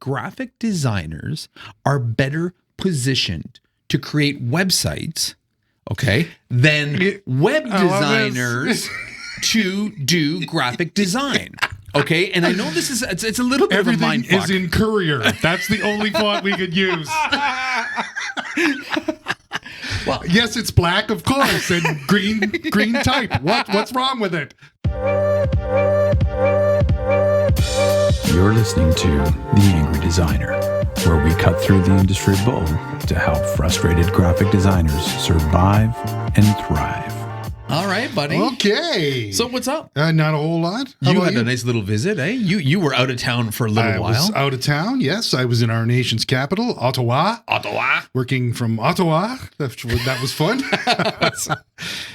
graphic designers are better positioned to create websites, okay, than web designers to do graphic design. Okay, and I know this is it's a little bit of a mind fuck. Everything is in Courier. That's the only font we could use. Well, yes, it's black, of course, and green type. What's wrong with it? You're listening to The Angry Designer, where we cut through the industry bull to help frustrated graphic designers survive and thrive. All right, buddy. Okay. So what's up? Not a whole lot. How You about had a nice little visit, eh? You were out of town for a little while. I was out of town, yes. I was in our nation's capital, Ottawa. Working from Ottawa. That was fun.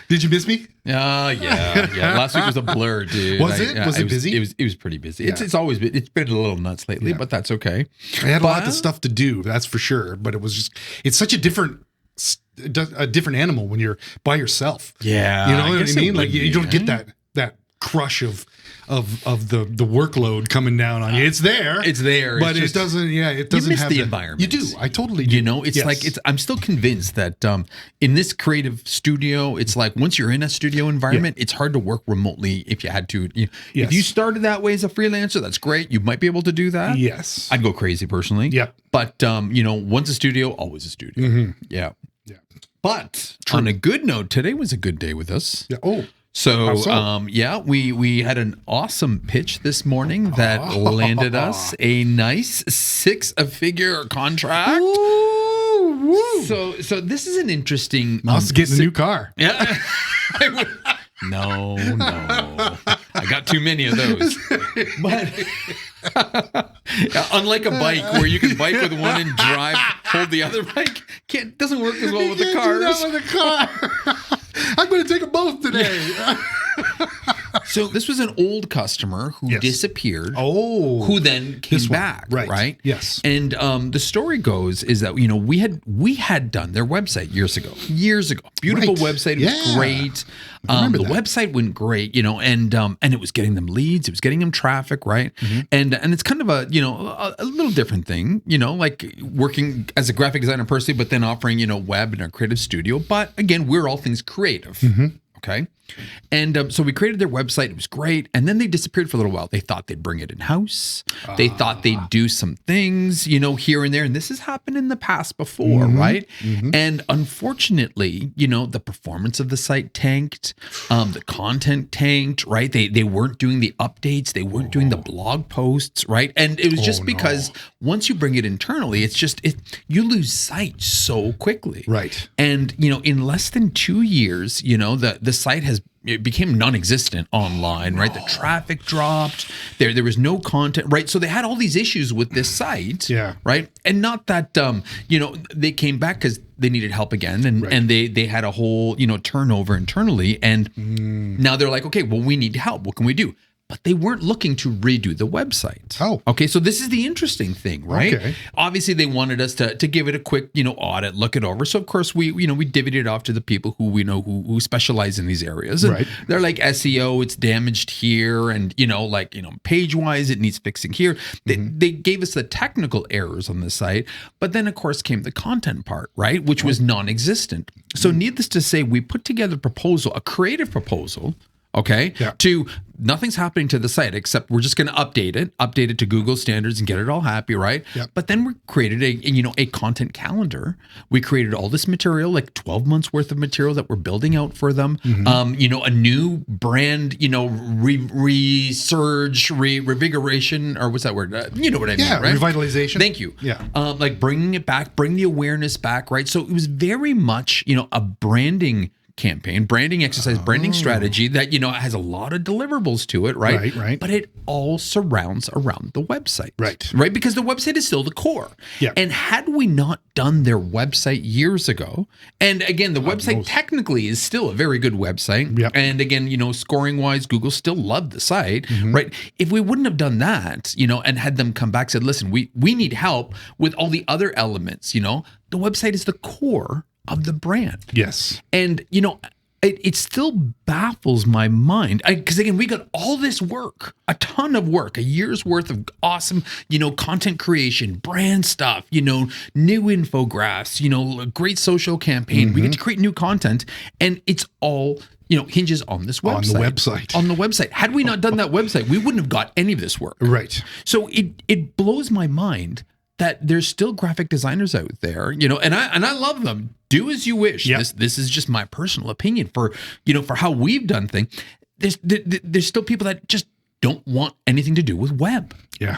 Did you miss me? Yeah. Last week was a blur, dude. Was it? Was it busy? It was pretty busy. Yeah. It's always been. It's been a little nuts lately, but that's okay. I had a lot of stuff to do, that's for sure. But it was just, it's such a different animal when you're by yourself. Yeah, you know what I mean. Like you don't get that crush of the workload coming down on you. It's there, but it doesn't. Yeah, it doesn't you miss have the environment. You do. I totally do. You know, it's like I'm still convinced that in this creative studio, it's like once you're in a studio environment, it's hard to work remotely if you had to. If you started that way as a freelancer, that's great. You might be able to do that. Yes, I'd go crazy personally. Yeah, but once a studio, always a studio. Mm-hmm. Yeah. But on a good note, today was a good day with us. Yeah. Oh. So, we had an awesome pitch this morning that landed us a nice six-figure contract. Woo. So this is an interesting. I was getting a new car. Yeah. No. I got too many of those. But unlike a bike where you can bike with one and hold the other bike, doesn't work as well with the cars. Do that with a car. I'm going to take them both today. So this was an old customer who disappeared. Oh, who then came back, right? Yes. And the story goes is that we had done their website years ago. Beautiful website. It was great. The website went great, and it was getting them leads. It was getting them traffic, right? Mm-hmm. And it's kind of a little different thing, like working as a graphic designer personally, but then offering web in our creative studio. But again, we're all things creative. Mm-hmm. Okay. And so we created their website. It was great. And then they disappeared for a little while. They thought they'd bring it in-house. They thought they'd do some things, here and there. And this has happened in the past before, right? Mm-hmm. And unfortunately, the performance of the site tanked. The content tanked, right? They weren't doing the updates. They weren't doing the blog posts, right? And it was just because once you bring it internally, it's just, you lose sight so quickly. Right. And, in less than 2 years, the site it became non-existent online, right? The traffic dropped. There was no content, right? So they had all these issues with this site, right? And not that, they came back because they needed help again, and they had a whole, turnover internally, and now they're like, okay, well, we need help. What can we do? But they weren't looking to redo the website. Oh. Okay, so this is the interesting thing, right? Okay. Obviously, they wanted us to give it a quick, audit, look it over. So, of course, we divvied it off to the people who we know who specialize in these areas. And they're like, SEO, it's damaged here. And, page-wise, it needs fixing here. They gave us the technical errors on the site. But then, of course, came the content part, right? Which was non-existent. So, needless to say, we put together a creative proposal, okay, to nothing's happening to the site except we're just going to update it to Google standards and get it all happy, right? Yep. But then we created a content calendar. We created all this material, like 12 months worth of material that we're building out for them. Mm-hmm. A new brand, resurge, revigoration, or what's that word? You know what I mean, right? Revitalization. Thank you. Yeah. Like bringing it back, bring the awareness back, right? So it was very much, a branding campaign, branding exercise, branding strategy that, has a lot of deliverables to it, right? Right. But it all surrounds around the website. Right. Because the website is still the core. Yeah. And had we not done their website years ago, and again, the website technically is still a very good website. Yep. And again, scoring wise, Google still loved the site, right? If we wouldn't have done that, and had them come back, said, listen, we need help with all the other elements, the website is the core of the brand. Yes. And, it still baffles my mind. Because again, we got all this work, a ton of work, a year's worth of awesome, content creation, brand stuff, new infographics, great social campaign. We get to create new content, and it's all hinges on this website. On the website. Had we not done that website, we wouldn't have got any of this work. Right. So it blows my mind that there's still graphic designers out there, and I love them. Do as you wish. Yep. This is just my personal opinion for how we've done things. There's still people that just don't want anything to do with web. Yeah.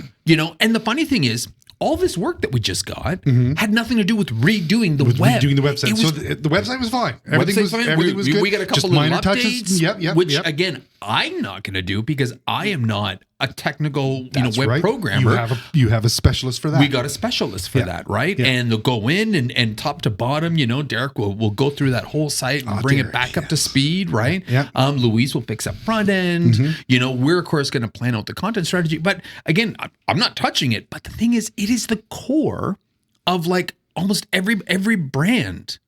And the funny thing is, all this work that we just got had nothing to do with redoing the web. Redoing the website. So the website was fine. Everything was good. We got a couple just minor little touches. updates, Yep. which again, I'm not going to do because I am not a technical, web programmer. You have a specialist for that. We got a specialist for that, right? Yeah. And they'll go in and top to bottom, Derek will go through that whole site and bring it back up to speed, right? Yeah. Louise will fix up front end. We're of course going to plan out the content strategy. But again, I'm not touching it. But the thing is, it is the core of like almost every brand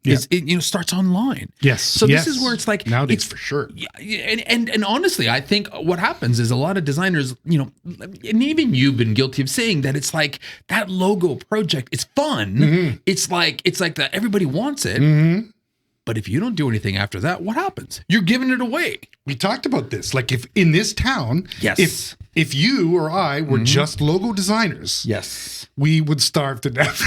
starts online. Yes. So this is where it's like nowadays it's for sure. And honestly, I think what happens is a lot of designers, and even you've been guilty of saying that it's like that logo project. It's fun. It's like that everybody wants it. But if you don't do anything after that, what happens? You're giving it away. We talked about this. Like if in this town, if you or I were just logo designers, we would starve to death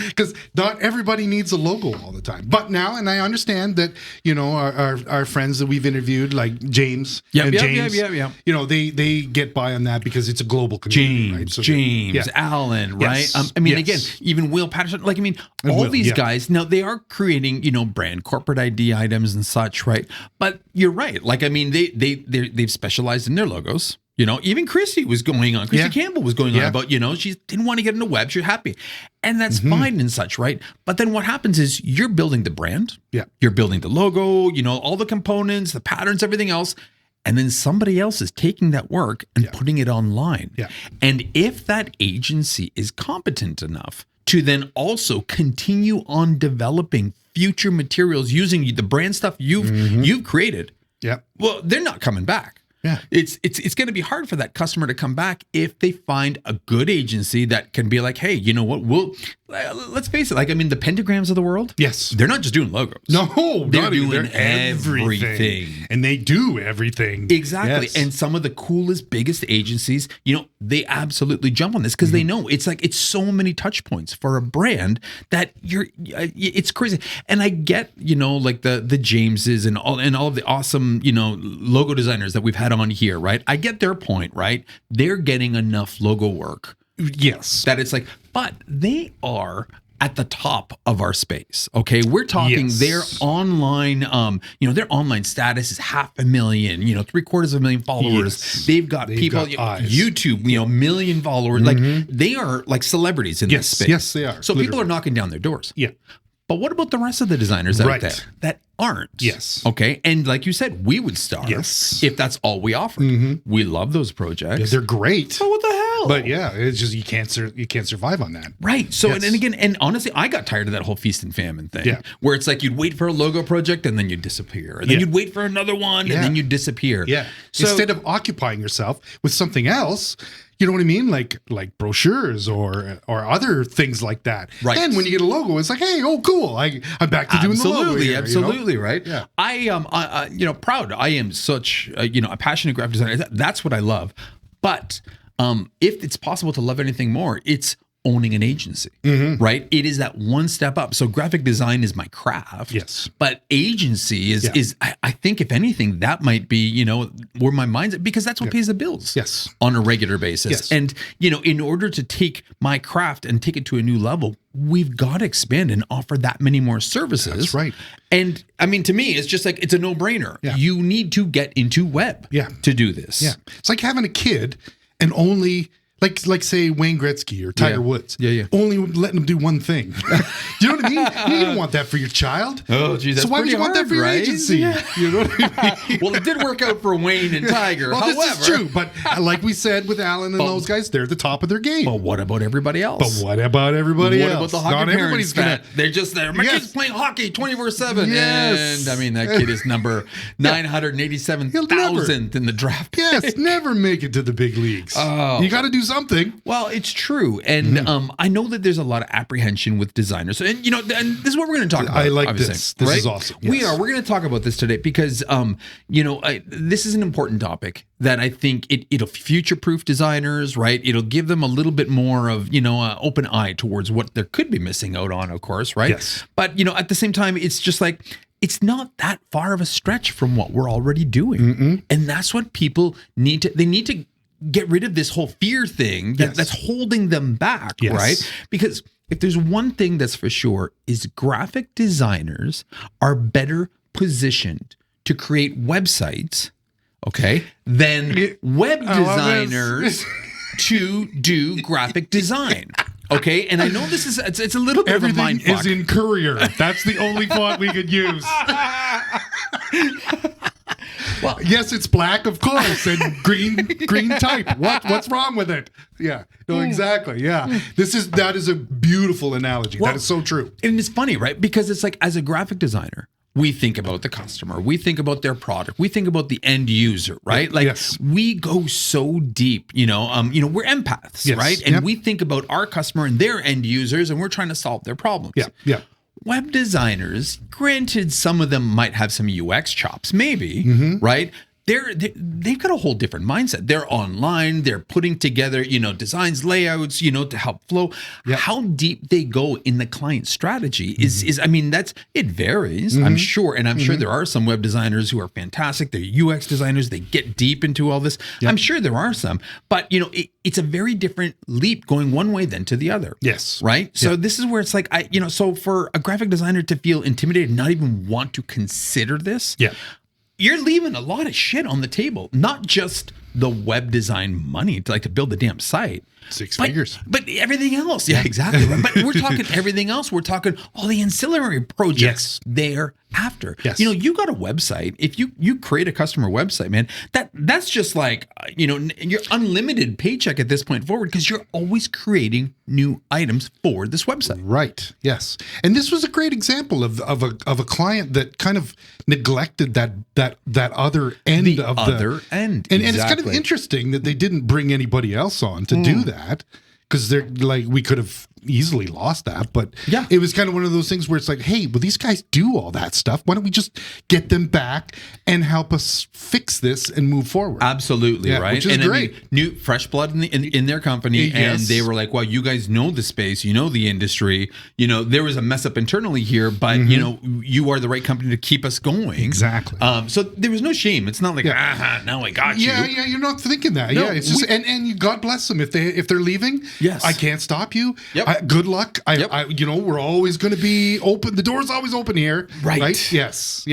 because not everybody needs a logo all the time. But now, and I understand that, our friends that we've interviewed, like James and James, they get by on that because it's a global community. James, Alan, right? Again, even Will Patterson, all these guys, now they are creating, brand corporate ID items and such, right? But you're right. They've specialized in their logos. Even Chrissy Campbell was going on about, she didn't want to get into web. She's happy. And that's fine and such, right? But then what happens is you're building the brand. Yeah. You're building the logo, all the components, the patterns, everything else. And then somebody else is taking that work and putting it online. Yeah. And if that agency is competent enough to then also continue on developing future materials using the brand stuff you've created, well, they're not coming back. Yeah. It's going to be hard for that customer to come back if they find a good agency that can be like, hey, you know what? Let's face it. The pentagrams of the world. Yes. They're not just doing logos. No, they're doing everything. And they do everything. Exactly. Yes. And some of the coolest, biggest agencies, they absolutely jump on this because they know it's so many touch points for a brand that it's crazy. And I get, the Jameses and all of the awesome, logo designers that we've had on here, right? I get their point, right? They're getting enough logo work. Yes. That it's but they are at the top of our space. Okay. We're talking their online, their online status is 500,000, 750,000 followers. Yes. They've got people, YouTube, million followers. They are like celebrities in this space. Yes, they are. So people are knocking down their doors. Yeah. But what about the rest of the designers out there that aren't? Yes. Okay. And like you said, we would starve if that's all we offered. We love those projects. Yeah, they're great. So what the hell? But it's just you can't survive on that. Right. So and again, and honestly, I got tired of that whole feast and famine thing. Yeah. Where it's like you'd wait for a logo project and then you'd disappear. And then you'd wait for another one and then you'd disappear. Yeah. So, instead of occupying yourself with something else, you know what I mean? Like brochures or other things like that. Right. And when you get a logo, it's like, hey, oh, cool. I'm back to doing the logo here, Absolutely, right? Yeah. I am, proud. I am such, a passionate graphic designer. That's what I love. But if it's possible to love anything more, it's owning an agency, right? It is that one step up. So graphic design is my craft. Yes. But agency is I think if anything, that might be, where my mind's at, because that's what pays the bills on a regular basis. Yes. And, in order to take my craft and take it to a new level, we've got to expand and offer that many more services. That's right. And to me, it's just like, it's a no-brainer. Yeah. You need to get into web to do this. Yeah. It's like having a kid and only Like say Wayne Gretzky or Tiger Woods. Only letting them do one thing. You know what I mean? You don't want that for your child. Oh, geez, that's so why would you want that for your agency? Yeah. You know what I mean? Well, it did work out for Wayne and Tiger. Well, However, this is true. But like we said with Alan and those guys, they're at the top of their game. But what about everybody else? What about What about the hockey Not everybody's parents? They're just there. My kid's playing hockey 24/7. Yes. And I mean, that kid is number 987,000th in the draft. Yes, never make it to the big leagues. You got to do something. Well, it's true. And I know that there's a lot of apprehension with designers. And, you know, and this is what we're going to talk about. I like this. This is awesome. Yes. We're going to talk about this today because, you know, this is an important topic that I think it'll future-proof designers, right? It'll give them a little bit more of, you know, an open eye towards what they could be missing out on, of course, right? Yes. But, you know, at the same time, it's just like, it's not that far of a stretch from what we're already doing. And that's what people need to, they need to get rid of this whole fear thing that's holding them back, right? Because if there's one thing that's for sure is graphic designers are better positioned to create websites, than web designers to do graphic design. Okay, and I know this is it's a little bit of a mind fuck. Everything is in Courier. That's the only font we could use. Well, yes, it's black, of course, and green type. What's wrong with it? Yeah, no, exactly. Yeah, that is a beautiful analogy. That is so true. And it's funny, right? Because it's like, as a graphic designer, we think about the customer, we think about their product, we think about the end user, right? Like we go so deep, you know, we're empaths, right? And we think about our customer and their end users, and we're trying to solve their problems. Yeah. Web designers, granted, some of them might have some UX chops, maybe, right? They've got a whole different mindset. They're online. They're putting together, you know, designs, layouts, you know, to help flow. How deep they go in the client strategy is I mean, it varies, I'm sure. And I'm sure there are some web designers who are fantastic. They're UX designers. They get deep into all this. I'm sure there are some, but you know, it's a very different leap going one way than to the other. Yes. Right. So this is where it's like, so for a graphic designer to feel intimidated, not even want to consider this. You're leaving a lot of shit on the table, not just the web design money to build the damn site. Six figures. But everything else. Yeah, exactly. But we're talking everything else. We're talking all the ancillary projects thereafter. Yes. You know, you got a website. If you create a customer website, man, that's just like, you know, your unlimited paycheck at this point forward, because you're always creating new items for this website. Right. Yes. And this was a great example of a client that kind of neglected that other end of the other end. And it's kind of interesting that they didn't bring anybody else on to do that. Because they're like, we could have easily lost that, but it was kind of one of those things where it's like, hey, well, these guys do all that stuff. Why don't we just get them back and help us fix this and move forward? Absolutely, right. Which is great. I mean, new fresh blood in their company, and they were like, well, you guys know the space, you know the industry, you know, there was a mess up internally here, but you know, you are the right company to keep us going. Exactly. So there was no shame. It's not like, now I got you. Yeah, you're not thinking that. No, it's just, and you, God bless them if they're leaving. Yes, I can't stop you. Yep. Good luck. You know, we're always going to be open. The door's always open here. Right? Yes.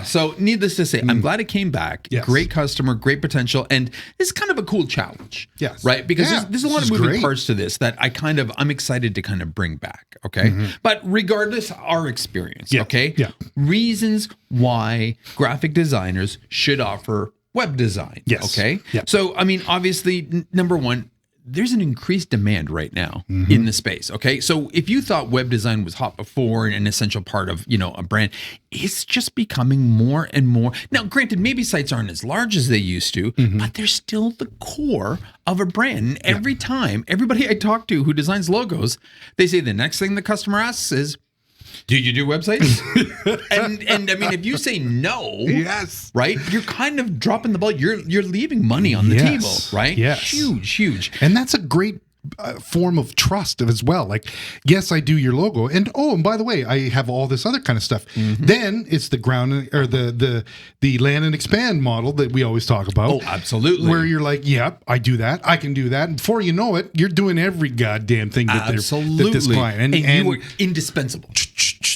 So needless to say, I'm glad it came back. Yes. Great customer, great potential. And it's kind of a cool challenge. Yes. Right? Because there's a lot of moving parts to this that I'm excited to kind of bring back. Okay. But regardless, our experience. Okay. Yeah. Reasons why graphic designers should offer web design. Yes. Okay. Yeah. So, I mean, obviously, number one, there's an increased demand right now in the space. Okay. So if you thought web design was hot before and an essential part of, you know, a brand, it's just becoming more and more. Now, granted, maybe sites aren't as large as they used to, but they're still the core of a brand. And every time, everybody I talk to who designs logos, they say the next thing the customer asks is, do you do websites? and I mean, if you say no, right, you're kind of dropping the ball. You're leaving money on the table, right? Yes. Huge. And that's a great form of trust as well. Like, yes, I do your logo, and by the way, I have all this other kind of stuff. Then it's the ground or the land and expand model that we always talk about. Oh, absolutely. Where you're like, yep, I do that. I can do that. And before you know it, you're doing every goddamn thing that this client and you are indispensable.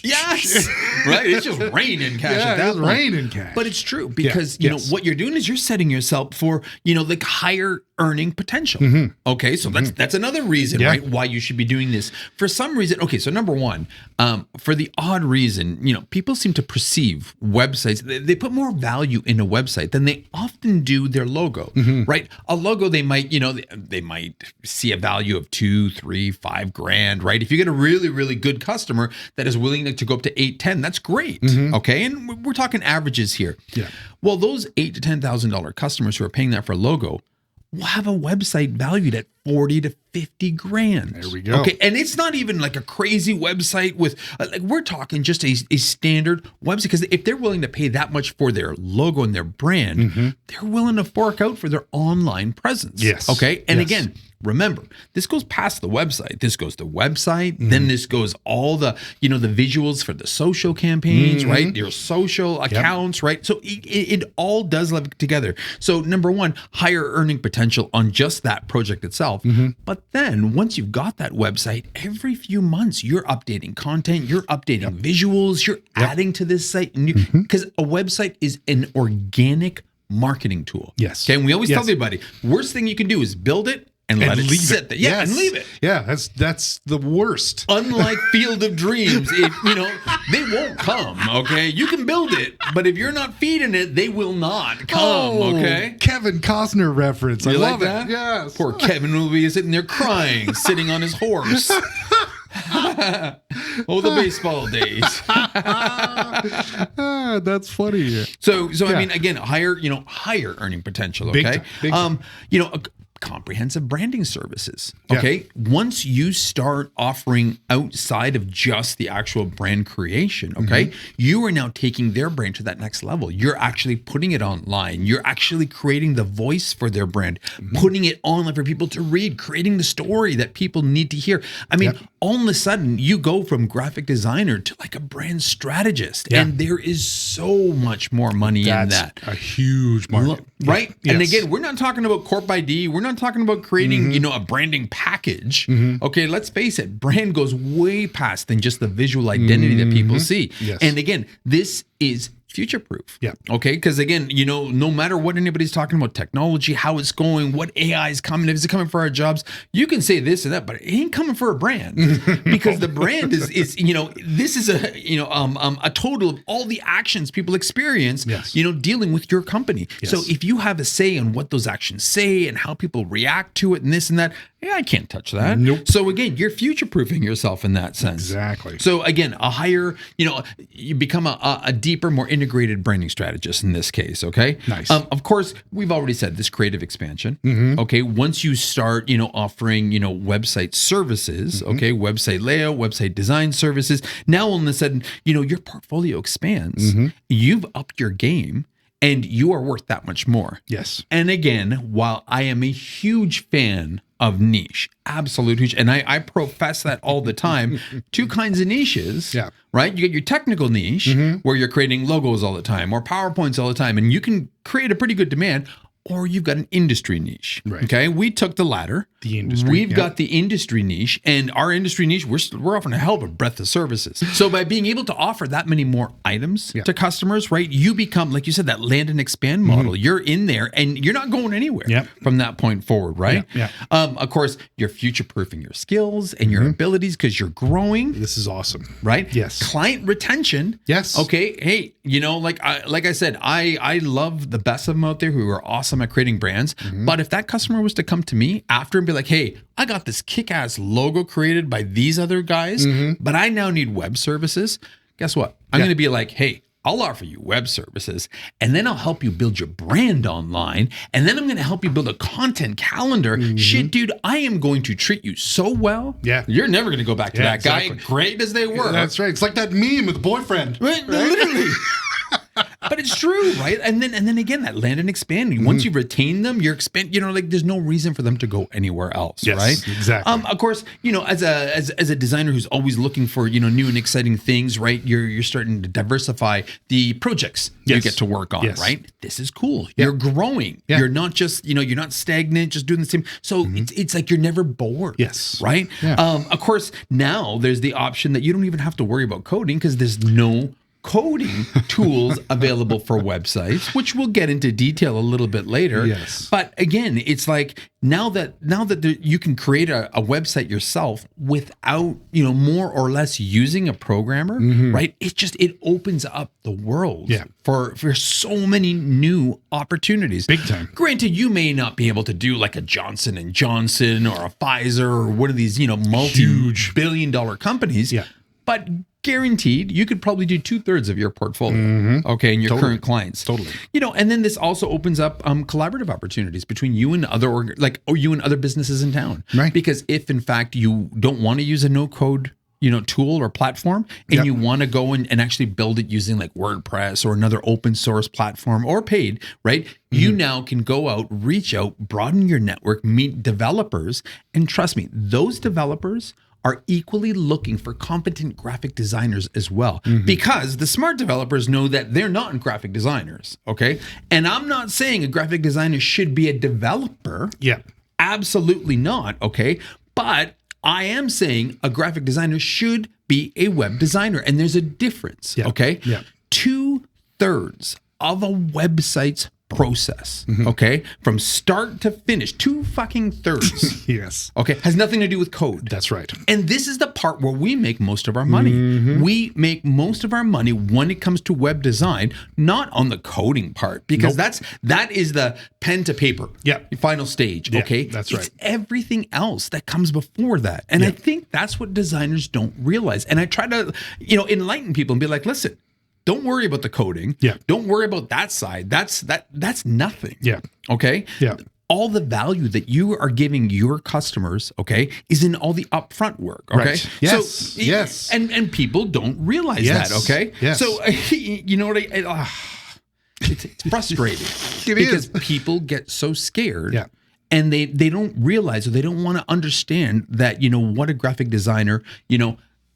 Yes, right. It's just raining cash at that point. Raining cash. But it's true because you know what you're doing is you're setting yourself for, you know, like higher earning potential. Okay, so that's another reason, right, why you should be doing this. For some reason, okay, so number one, for the odd reason, people seem to perceive websites, they put more value in a website than they often do their logo, right? A logo, they might, they might see a value of $2, $3, $5,000, right? If you get a really, really good customer that is willing to go up to 8, 10, that's great. Okay, and we're talking averages here. Yeah. Well, those $8,000 to $10,000 customers who are paying that for a logo will have a website valued at 40 to 50 grand. There we go. Okay, and it's not even like a crazy website with we're talking just a standard website, because if they're willing to pay that much for their logo and their brand, they're willing to fork out for their online presence. Yes. Okay, and again, remember, this goes past the website. This goes the website. Then this goes all the, the visuals for the social campaigns, right? Your social accounts, right? So it all does live together. So number one, higher earning potential on just that project itself. But then once you've got that website, every few months, you're updating content, you're updating visuals, you're adding to this site. Because a website is an organic marketing tool. Yes. Okay. And we always tell everybody, worst thing you can do is build it and let it sit there. Yeah, and leave it. Yeah, that's the worst. Unlike Field of Dreams, they won't come, okay? You can build it, but if you're not feeding it, they will not come, okay? Kevin Costner reference. I love that? It. Yes. Poor Kevin will be sitting there crying, sitting on his horse. The baseball days. That's funny. So I mean, again, higher earning potential, okay? Big time. Comprehensive branding services. Okay. Once you start offering outside of just the actual brand creation, okay, you are now taking their brand to that next level. You're actually putting it online. You're actually creating the voice for their brand, putting it online for people to read, creating the story that people need to hear. I mean, all of a sudden you go from graphic designer to like a brand strategist, and there is so much more money in that. A huge market. Right? Yes. And again, we're not talking about Corp ID. We're not talking about creating, a branding package. Okay, let's face it. Brand goes way past than just the visual identity that people see. Yes. And again, this is future-proof. Yeah. Okay, because again, no matter what anybody's talking about technology, how it's going, what AI is coming, if it's coming for our jobs, you can say this and that, but it ain't coming for a brand because the brand is this is a total of all the actions people experience, dealing with your company. Yes. So if you have a say on what those actions say and how people react to it and this and that, I can't touch that. Nope. So again, you're future-proofing yourself in that sense. Exactly. So again, a higher, you become a deeper, more integrated branding strategist in this case. Okay. Nice. Of course, we've already said this creative expansion. Okay. Once you start, offering, website services, okay, website layout, website design services, now all of a sudden, your portfolio expands. You've upped your game. And you are worth that much more. Yes. And again, while I am a huge fan of niche, absolute huge, and I profess that all the time, two kinds of niches, right? You get your technical niche where you're creating logos all the time or PowerPoints all the time, and you can create a pretty good demand, or you've got an industry niche. Right. Okay. We took the latter. The industry. We've got the industry niche, and our industry niche, we're offering a hell of a breadth of services. So by being able to offer that many more items to customers, right, you become, like you said, that land and expand model. You're in there and you're not going anywhere from that point forward, right? Of course, you're future-proofing your skills and your abilities because you're growing. This is awesome. Right? Yes. Client retention. Yes. Okay. Hey, like I said, I love the best of them out there who are awesome at creating brands. But if that customer was to come to me after and be like, hey, I got this kick-ass logo created by these other guys, but I now need web services. Guess what? I'm going to be like, hey, I'll offer you web services, and then I'll help you build your brand online, and then I'm going to help you build a content calendar. Shit, dude, I am going to treat you so well. Yeah. You're never going to go back to that guy, great as they were. That's right. It's like that meme with the boyfriend. Right? Literally. But it's true, right? And then again, that land and expand. Once you've retained them, you're there's no reason for them to go anywhere else, right? Exactly. Of course, as a designer who's always looking for new and exciting things, right? You're starting to diversify the projects you get to work on, right? This is cool. You're growing. You're not just you're not stagnant, just doing the same. So it's like you're never bored. Yes. Right. Of course, now there's the option that you don't even have to worry about coding because there's no coding tools available for websites, which we'll get into detail a little bit later. Yes. But again, it's like now that you can create a website yourself without, more or less using a programmer, right? It opens up the world for so many new opportunities. Big time. Granted, you may not be able to do like a Johnson & Johnson or a Pfizer or one of these, multi-billion-dollar companies. Yeah. But guaranteed, you could probably do 2/3 of your portfolio, okay, and your current clients. Totally. And then this also opens up collaborative opportunities between you and other you and other businesses in town. Right. Because if in fact you don't want to use a no-code tool or platform, and you want to go and actually build it using like WordPress or another open source platform or paid, right? You now can go out, reach out, broaden your network, meet developers, and trust me, those developers are equally looking for competent graphic designers as well, because the smart developers know that they're not graphic designers, okay? And I'm not saying a graphic designer should be a developer. Yeah. Absolutely not, okay? But I am saying a graphic designer should be a web designer, and there's a difference, okay? Yeah. 2/3 of a website's process, okay, from start to finish, 2/3, yes, okay, has nothing to do with code. That's right. And this is the part where we make most of our money. We make most of our money when it comes to web design, not on the coding part, because that is the pen to paper, final stage, okay? That's it's right. everything else that comes before that, and I think that's what designers don't realize. And I try to, enlighten people and be like, listen. Don't worry about the coding. Yeah. Don't worry about that side. That's nothing. Yeah. Okay. Yeah. All the value that you are giving your customers, okay, is in all the upfront work. Okay. Right. Yes. So, yes. And people don't realize that. Okay. Yes. So you know what it's frustrating because people get so scared. Yeah. And they don't realize, or they don't want to understand that, what a graphic designer,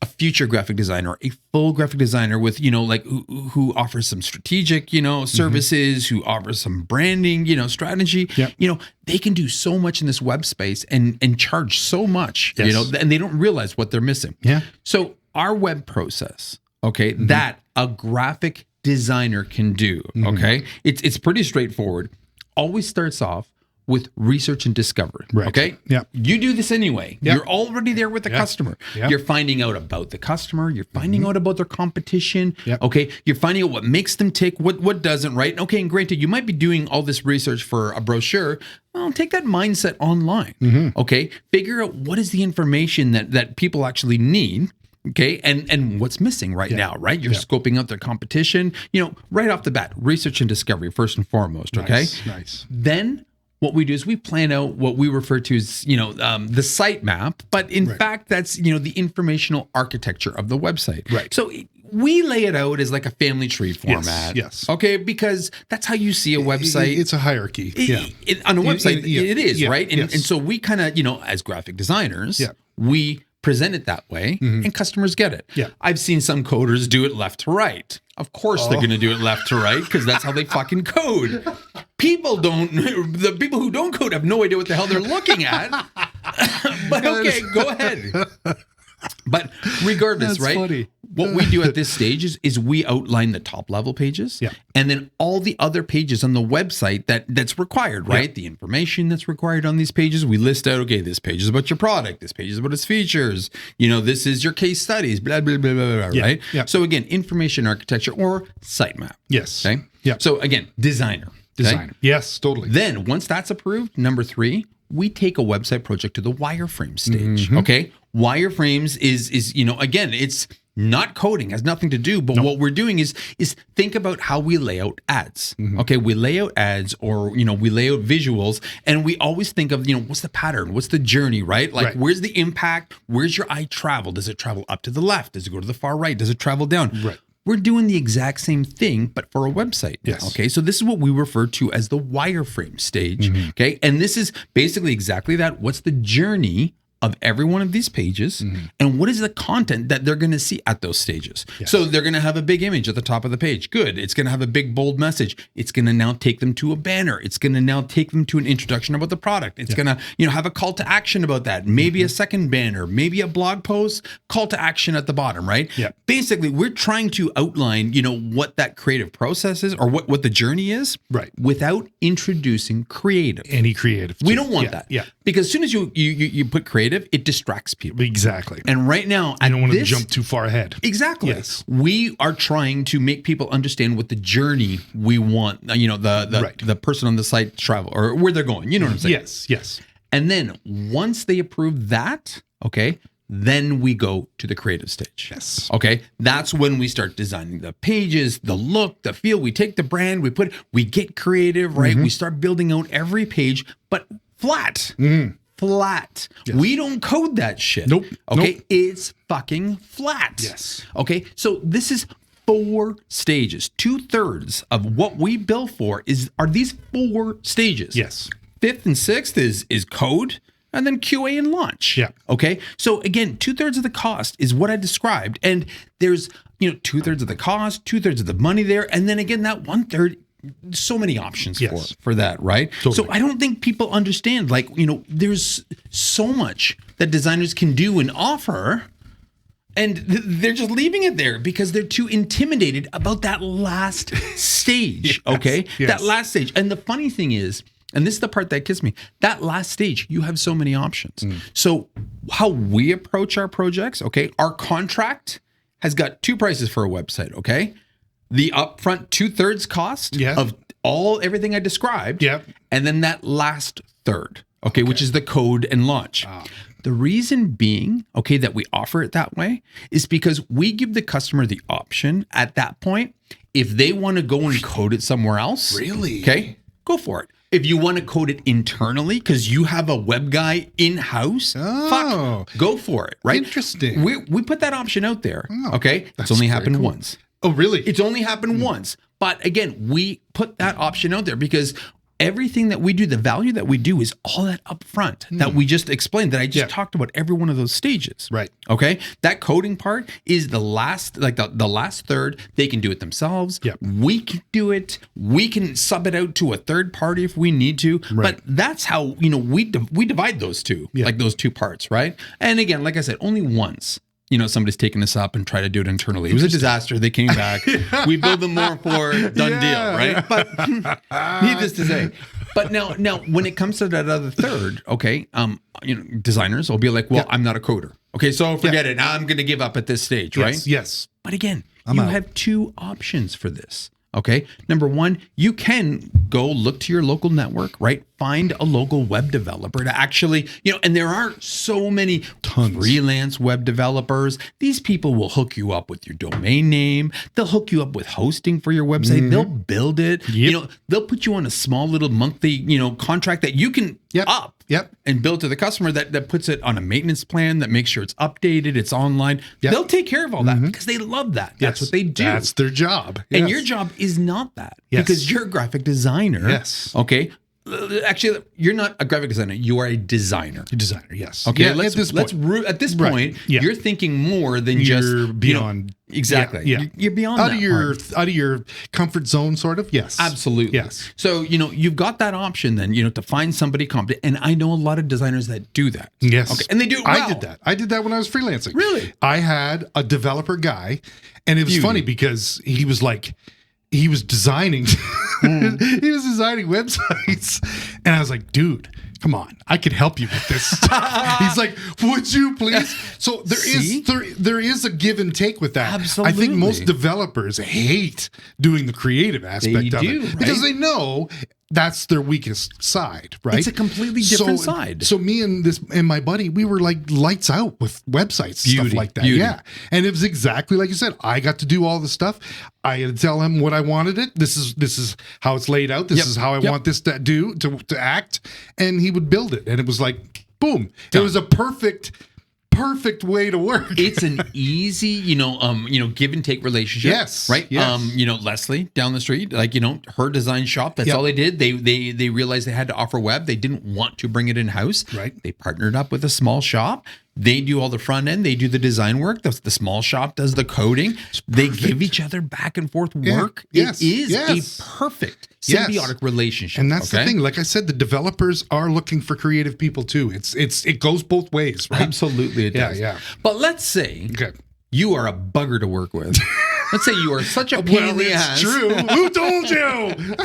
a future graphic designer, a full graphic designer with, who offers some strategic, services, who offers some branding, strategy, they can do so much in this web space and charge so much, and they don't realize what they're missing. Yeah. So our web process, okay, that a graphic designer can do, okay, it's pretty straightforward. Always starts off with research and discovery. Right. Okay. Yeah. You do this anyway. Yeah. You're already there with the customer. Yeah. You're finding out about the customer. You're finding out about their competition. Yeah. Okay. You're finding out what makes them tick, what doesn't, right? Okay. And granted, you might be doing all this research for a brochure. Well, take that mindset online. Okay. Figure out what is the information that people actually need. Okay. And what's missing right now, right? You're scoping out their competition, right off the bat, research and discovery first and foremost. Okay. Nice. Then what we do is we plan out what we refer to as, the site map, but in fact, that's, the informational architecture of the website. Right. So we lay it out as like a family tree format. Yes. Okay. Because that's how you see a website. It's a hierarchy. On a website, it is, right? And, yes. and so we kind of, as graphic designers, we present it that way and customers get it. Yeah. I've seen some coders do it left to right. Of course they're going to do it left to right because that's how they fucking code. The people who don't code have no idea what the hell they're looking at. But okay, go ahead. But regardless, That's right? funny. What we do at this stage is we outline the top level pages, and then all the other pages on the website that's required, right? The information that's required on these pages, we list out. Okay, this page is about your product. This page is about its features. This is your case studies. Blah blah blah blah. Blah, right? Yeah. So again, information architecture or sitemap. Yes. Okay. Yeah. So again, designer. Okay? Yes, totally. Then once that's approved, number 3, we take a website project to the wireframe stage. Okay. Wireframes is again, it's not coding, has nothing to do, but what we're doing is think about how we lay out ads. Okay. We lay out ads or, we lay out visuals, and we always think of, what's the pattern? What's the journey, right? Like, where's the impact? Where's your eye travel? Does it travel up to the left? Does it go to the far right? Does it travel down? Right. We're doing the exact same thing, but for a website. Yes. Okay. So this is what we refer to as the wireframe stage. Okay. And this is basically exactly that. What's the journey of every one of these pages and what is the content that they're going to see at those stages. Yes. So they're going to have a big image at the top of the page. Good. It's going to have a big bold message. It's going to now take them to a banner. It's going to now take them to an introduction about the product. It's going to, have a call to action about that. Maybe a second banner, maybe a blog post, call to action at the bottom, right? Yeah. Basically, we're trying to outline, what that creative process is or what the journey is, right, without introducing creative. Any creative. We don't want that. Yeah. Because as soon as you put creative, it distracts people. Exactly. And right now, you don't want to jump too far ahead. Exactly. Yes. We are trying to make people understand what the journey we want, the person on the site to travel or where they're going. You know what I'm saying? Yes. And then once they approve that, okay, then we go to the creative stage. Yes. Okay. That's when we start designing the pages, the look, the feel. We take the brand, we get creative, right? We start building out every page, but flat. Flat. Yes. We don't code that shit. Nope. Okay. Nope. It's fucking flat. Yes. Okay. So this is 4 stages. 2/3 of what we bill for are these 4 stages. Yes. 5th and 6th is code. And then QA and launch. Yeah. Okay. So again, 2/3 of the cost is what I described. And there's, 2/3 of the cost, 2/3 of the money there. And then again, that 1/3, so many options for that, right? Totally. So I don't think people understand, there's so much that designers can do and offer. And they're just leaving it there because they're too intimidated about that last stage. Okay. Yes. That last stage. And the funny thing is, and this is the part that gets me, that last stage, you have so many options. So how we approach our projects, okay, our contract has got 2 prices for a website, okay? The upfront 2/3 cost of everything I described, and then that last third, okay, which is the code and launch. The reason being, okay, that we offer it that way is because we give the customer the option at that point, if they want to go and code it somewhere else. Really? Okay, go for it. If you want to code it internally because you have a web guy in-house, go for it, right? Interesting. We put that option out there, okay? It's only happened once. Oh, really? It's only happened once. But again, we put that option out there because everything that we do, the value that we do is all that upfront that we just explained, that I just talked about every one of those stages. Right. Okay. That coding part is the last, the last third. They can do it themselves. Yep. We can do it. We can sub it out to a third party if we need to. Right. But that's how, we divide those two, like those 2 parts. Right. And again, like I said, only once. Somebody's taken this up and tried to do it internally. It was a disaster. They came back. We build them more for done deal, right? But needless to say. But now when it comes to that other third, okay, designers will be like, well, I'm not a coder. Okay, so forget it. I'm going to give up at this stage, right? Yes. But again, you have 2 options for this. Okay. Number 1, you can go look to your local network, right? Find a local web developer to actually, and there are so many freelance web developers. These people will hook you up with your domain name. They'll hook you up with hosting for your website. They'll build it. They'll put you on a small little monthly, contract that you can up. And build to the customer that puts it on a maintenance plan that makes sure it's updated, it's online. They'll take care of all that because they love that. That's what they do. That's their job. And your job is not that because you're a graphic designer. Yes. Okay. Actually, you're not a graphic designer. You are a designer. A designer, yes. Okay. At this point, you're thinking more than you're beyond. Exactly. You're beyond out that of your comfort zone, sort of. Yes. Absolutely. Yes. So you've got that option then to find somebody competent, and I know a lot of designers that do that. Yes. Okay. And they do it well. I did that when I was freelancing. Really? I had a developer guy, and it was funny because he was designing. He was designing websites, and I was like, dude, come on, I could help you with this stuff. He's like, would you please? So there is a give and take with that. Absolutely. I think most developers hate doing the creative aspect of it because they know that's their weakest side, right? It's a completely different side. So me and my buddy, we were like lights out with websites, stuff like that. Beauty. Yeah. And it was exactly like you said. I got to do all the stuff. I had to tell him what I wanted it. This is how it's laid out. This is how I want this to act. And he would build it. And it was like, boom. Done. It was a perfect perfect way to work. It's an easy, give and take relationship. Yes. Right. Yes. Leslie down the street, her design shop. That's all they did. They realized they had to offer web. They didn't want to bring it in house. Right. They partnered up with a small shop. They do all the front end. They do the design work. The small shop does the coding. They give each other back and forth work. Yes. It is a perfect symbiotic relationship. And that's the thing. Like I said, the developers are looking for creative people too. It goes both ways, right? Absolutely, it does. Yeah. But let's say you are a bugger to work with. Let's say you are such a pain in the ass. True. Who told you?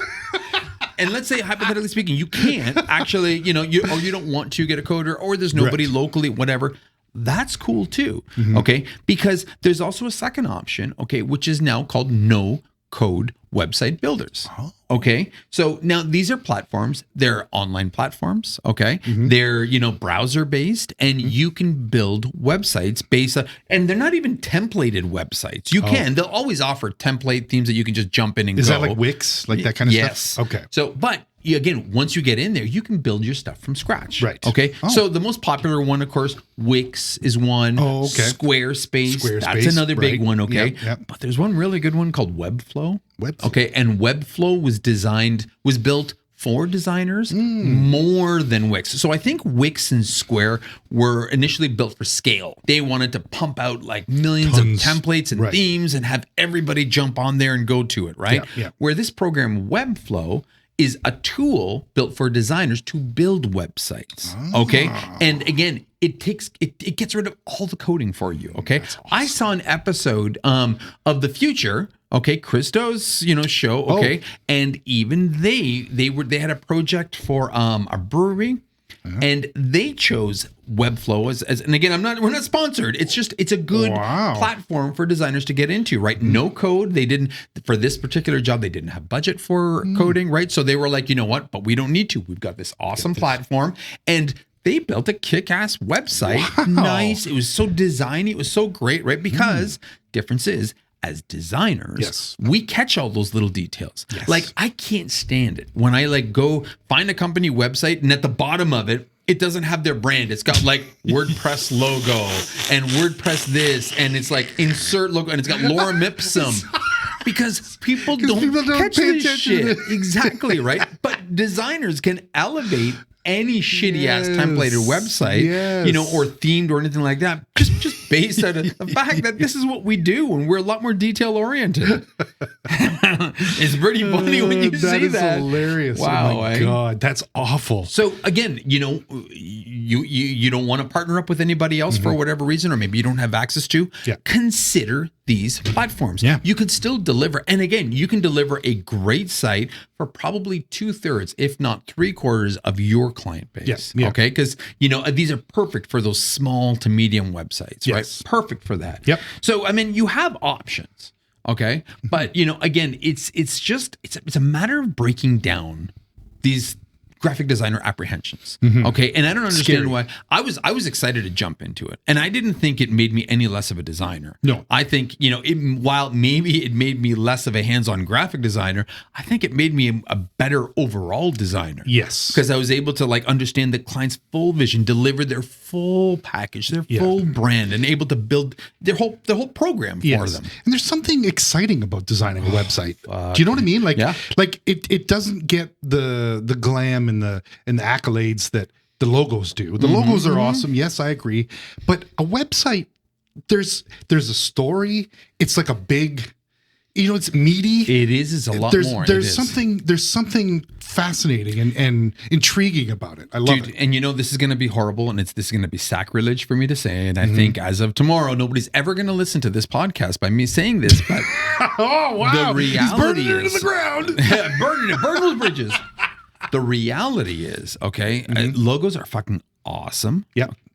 And let's say, hypothetically speaking, you can't actually, you don't want to get a coder, or there's nobody locally, whatever. That's cool too. Okay. Because there's also a second option, which is now called no-code website builders. Okay. So now these are platforms. They're online platforms. Okay. They're, browser based, and you can build websites based on, and they're not even templated websites. You can, they'll always offer template themes that you can just jump in and go. Is that like Wix? Like that kind of stuff? Okay. So, but again, once you get in there, you can build your stuff from scratch. Right. Okay. So the most popular one, of course, Wix is one. Oh, okay. Squarespace. That's another big one. Okay. Yep. But there's one really good one called Webflow. Okay. And Webflow was built for designers more than Wix. So I think Wix and Square were initially built for scale. They wanted to pump out like millions of templates and themes and have everybody jump on there and go to it, right? Yeah. Where this program Webflow is a tool built for designers to build websites. Okay. And again, it gets rid of all the coding for you. Okay. Awesome. I saw an episode of The Future. Okay, Christo's show. Okay, and even they had a project for a brewery, and they chose Webflow as and again we're not sponsored. It's a good platform for designers to get into. Right, no code. They didn't for this particular job. They didn't have budget for coding. Right, so they were like, you know what? But we don't need to. We've got this awesome platform, and they built a kick-ass website. Wow. Nice. It was so designy. It was so great. Right, because difference is, as designers, we catch all those little details. Yes. Like I can't stand it when I go find a company website and at the bottom of it, it doesn't have their brand. It's got like WordPress logo and WordPress this, and it's like insert logo, and it's got Lorem Ipsum. Because people don't catch this shit. Exactly, right? But designers can elevate any shitty ass templated website, or themed or anything like that, just based on the fact that this is what we do, and we're a lot more detail oriented. It's pretty funny when you see that. That is hilarious. Wow, oh my God, that's awful. So again, you don't want to partner up with anybody else for whatever reason, or maybe you don't have access to. Consider these platforms. You can still deliver, and again, you can deliver a great site for probably 2/3, if not 3/4 of your client base. Okay, because these are perfect for those small to medium websites, right? Perfect for that. So I mean, you have options. Okay, but again, it's a matter of breaking down these graphic designer apprehensions. Okay. And I don't understand why. I was excited to jump into it. And I didn't think it made me any less of a designer. No. I think, while maybe it made me less of a hands-on graphic designer, I think it made me a better overall designer. Yes. Because I was able to understand the client's full vision, deliver their full package, their full brand, and able to build their whole program for them. And there's something exciting about designing a website. Do you know what I mean? Like it doesn't get the glam and the accolades that the logos do. The logos are awesome. Yes, I agree. But a website, there's a story. It's like a big, it's meaty. It is. It's a lot more. There's something fascinating and intriguing about it. I love it. And this is going to be horrible, and this is going to be sacrilege for me to say. And I think as of tomorrow, nobody's ever going to listen to this podcast by me saying this. But oh wow, the reality he's burning it into the ground. burn those bridges. The reality is, logos are fucking awesome.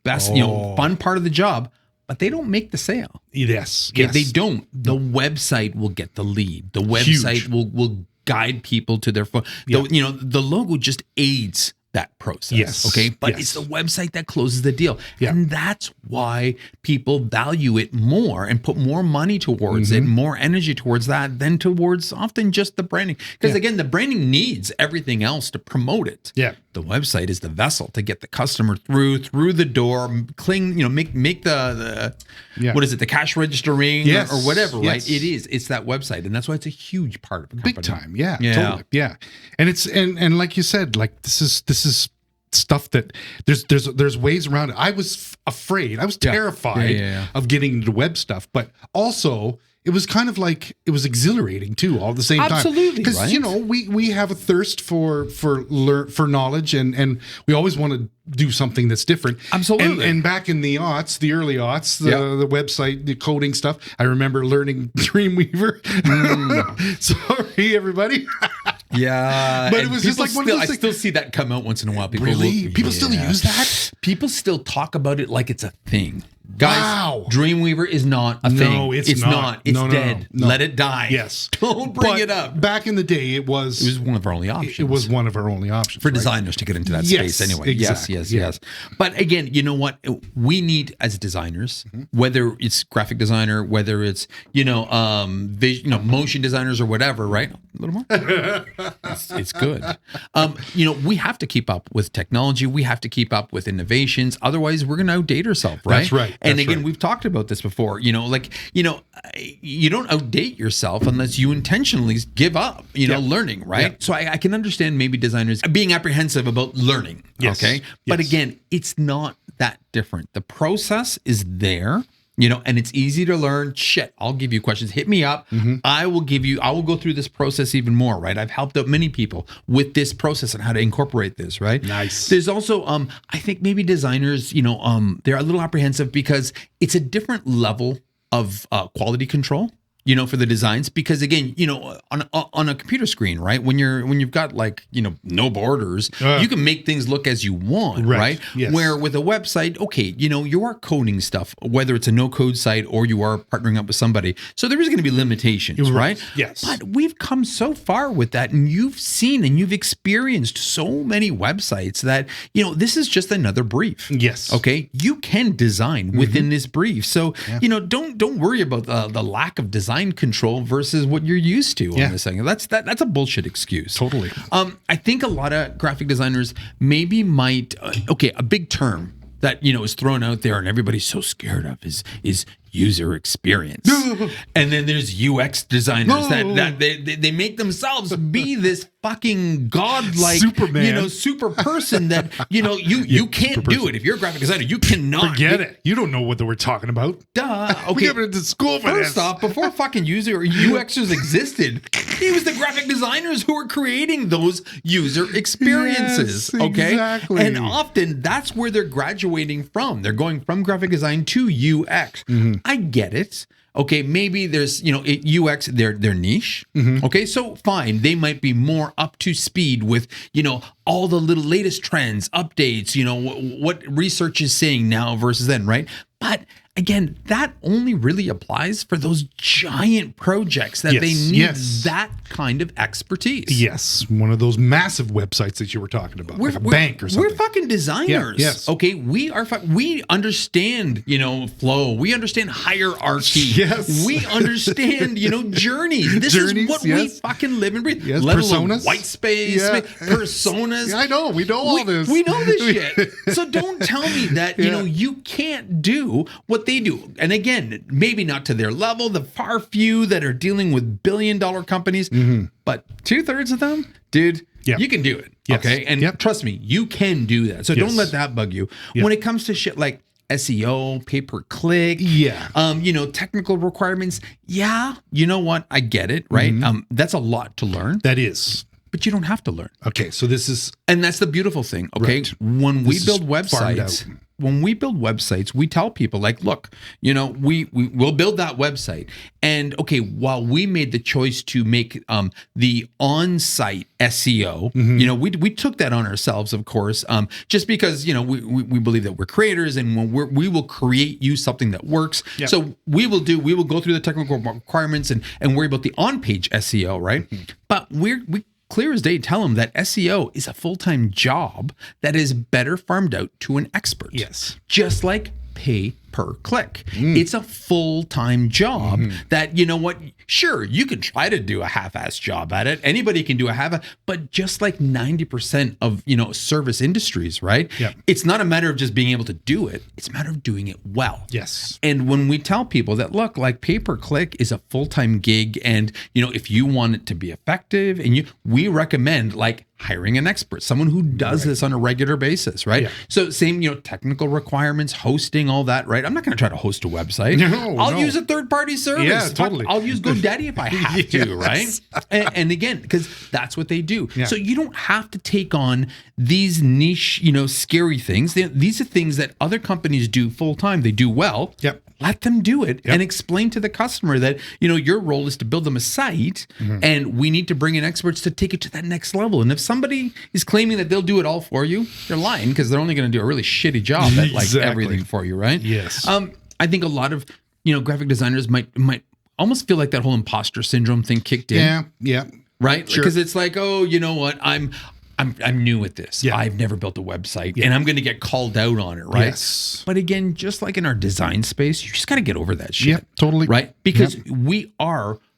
Best, fun part of the job, but they don't make the sale. Yes. They don't. The website will get the lead. The website will guide people to their phone. The logo just aids that process. Yes. Okay. But it's the website that closes the deal. And that's why people value it more and put more money towards it, more energy towards that than towards often just the branding. Because again, the branding needs everything else to promote it. The website is the vessel to get the customer through the door, make the what is it, the cash register ring or whatever, right? It's that website, and that's why it's a huge part of a company. Big time, totally, and it's and like you said, like this is stuff that there's ways around it. I was afraid, I was terrified of getting into web stuff, but also it was kind of like, it was exhilarating too, all at the same time. Absolutely, because we have a thirst for knowledge, and we always want to do something that's different. Absolutely. And back in the early aughts, the website, the coding stuff, I remember learning Dreamweaver. Sorry, everybody. Yeah, but it was just like one of those I still see that come out once in a while. People People still use that? People still talk about it like it's a thing. Guys, Dreamweaver is not a thing. No, it's not. It's dead. No. Let it die. Yes. Don't bring it up. Back in the day, it was one of our only options. It was one of our only options. For designers to get into that space anyway. Exactly. Yes. But again, you know what? We need, as designers, whether it's graphic designer, whether it's, motion designers or whatever, right? A little more. It's good. We have to keep up with technology. We have to keep up with innovations. Otherwise, we're going to outdate ourselves, right? That's right. And again, we've talked about this before, you don't outdate yourself unless you intentionally give up, learning, right? Yeah. So I can understand maybe designers being apprehensive about learning, okay? But again, it's not that different. The process is there, and it's easy to learn. Shit, I'll give you questions. Hit me up. I will go through this process even more, right? I've helped out many people with this process and how to incorporate this, right? Nice. There's also, I think maybe designers, they're a little apprehensive because it's a different level of quality control, for the designs, because again, on a computer screen, right? When you've got no borders, you can make things look as you want, right? Yes. Where with a website, okay, you are coding stuff, whether it's a no-code site or you are partnering up with somebody. So there is going to be limitations, right? Yes. But we've come so far with that, and you've seen and you've experienced so many websites that, this is just another brief. Yes. Okay. You can design within this brief. So, don't worry about the lack of design control versus what you're used to on this thing. That's a bullshit excuse. Totally. I think a lot of graphic designers maybe might a big term that is thrown out there and everybody's so scared of is user experience. And then there's UX designers that they make themselves be this fucking godlike Superman, super person that you can't do it. If you're a graphic designer, you cannot forget it. You don't know what we're talking about. Duh. Okay. We haven't been to school for First this. off, before fucking user or UXers existed, it was the graphic designers who were creating those user experiences. Yes, okay. Exactly. And often that's where they're graduating from. They're going from graphic design to UX. I get it. Okay, maybe there's, UX, their niche. Okay, so fine. They might be more up to speed with, all the little latest trends, updates, what research is saying now versus then, right? But again, that only really applies for those giant projects that they need that kind of expertise. Yes, one of those massive websites that you were talking about, like a bank or something. We're fucking designers. Yes. Okay, we understand, flow. We understand hierarchy. Yes. We understand, journeys. This is what we fucking live and breathe. Yes. Let Personas. alone white space, personas. I know. We know all this. We know this shit. So don't tell me that, you can't do what they do. And again, maybe not to their level, the far few that are dealing with billion-dollar companies, but 2/3 of them, dude, you can do it. Yes. Okay. And trust me, you can do that. So don't let that bug you. When it comes to shit like SEO, pay-per-click, technical requirements. Yeah. You know what? I get it. Right. That's a lot to learn. That is. But you don't have to learn. Okay. So this is. And that's the beautiful thing. Okay. Right. When we build websites, we tell people like, look, we'll build that website. And okay, while we made the choice to make the on-site SEO, we took that on ourselves, of course, just because, we believe that we're creators and we will create you something that works. Yep. So we will go through the technical requirements and worry about the on-page SEO, right? But we clear as day tell them that SEO is a full-time job that is better farmed out to an expert. Yes. Just like pay per click. It's a full-time job that, you know what, sure, you can try to do a half-ass job at it. Anybody can do a half-ass, but just like 90% of, you know, service industries, right? Yep. It's not a matter of just being able to do it. It's a matter of doing it well. Yes. And when we tell people that, look, like pay per click is a full-time gig, and, you know, if you want it to be effective, and we recommend like hiring an expert, someone who does this on a regular basis, right? Yeah. So same, you know, technical requirements, hosting, all that, right? I'm not going to try to host a website. I'll use a third-party service. Yeah, totally. I'll use GoDaddy if I have to, right? And again, because that's what they do. Yeah. So you don't have to take on these niche, you know, scary things. These are things that other companies do full-time. They do well. Yep. Let them do it and explain to the customer that, you know, your role is to build them a site and we need to bring in experts to take it to that next level. And if somebody is claiming that they'll do it all for you, they're lying, because they're only going to do a really shitty job at like everything for you, right? Yes. I think a lot of, you know, graphic designers might almost feel like that whole imposter syndrome thing kicked in. Yeah. Right? Sure. Because it's like, oh, you know what? I'm new at this. Yeah. I've never built a website and I'm going to get called out on it, right? Yes. But again, just like in our design space, you just got to get over that shit. Yeah, totally. Right? Because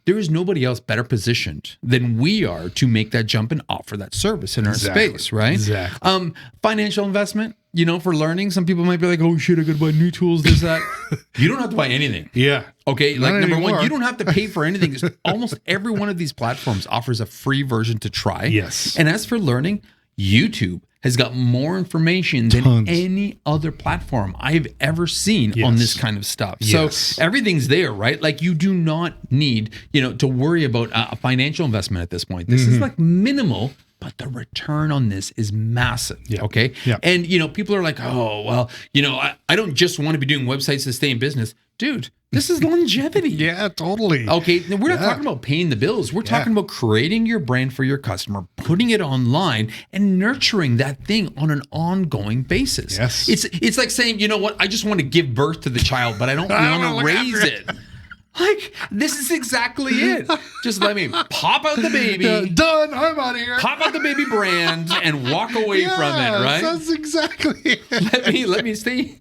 there is nobody else better positioned than we are to make that jump and offer that service in our space, right? Exactly. Financial investment, you know, for learning. Some people might be like, oh shit, I got to buy new tools, this, that. You don't have to buy anything. Yeah. Okay, like Not number anymore. one, you don't have to pay for anything. Almost every one of these platforms offers a free version to try. Yes. And as for learning, YouTube has got more information than any other platform I've ever seen on this kind of stuff. So everything's there, right? Like you do not need, you know, to worry about a financial investment at this point. This is like minimal, but the return on this is massive. Okay. And, you know, people are like, oh, well, you know, I don't just want to be doing websites to stay in business. Dude, this is longevity. Yeah, totally. Okay, now we're not talking about paying the bills. We're talking about creating your brand for your customer, putting it online, and nurturing that thing on an ongoing basis. Yes. It's like saying, you know what, I just want to give birth to the child, but I don't want to raise it. Like, this is exactly it. Just let me pop out the baby. Done. I'm out of here. Pop out the baby brand and walk away from it, right? That's exactly it. Let me stay.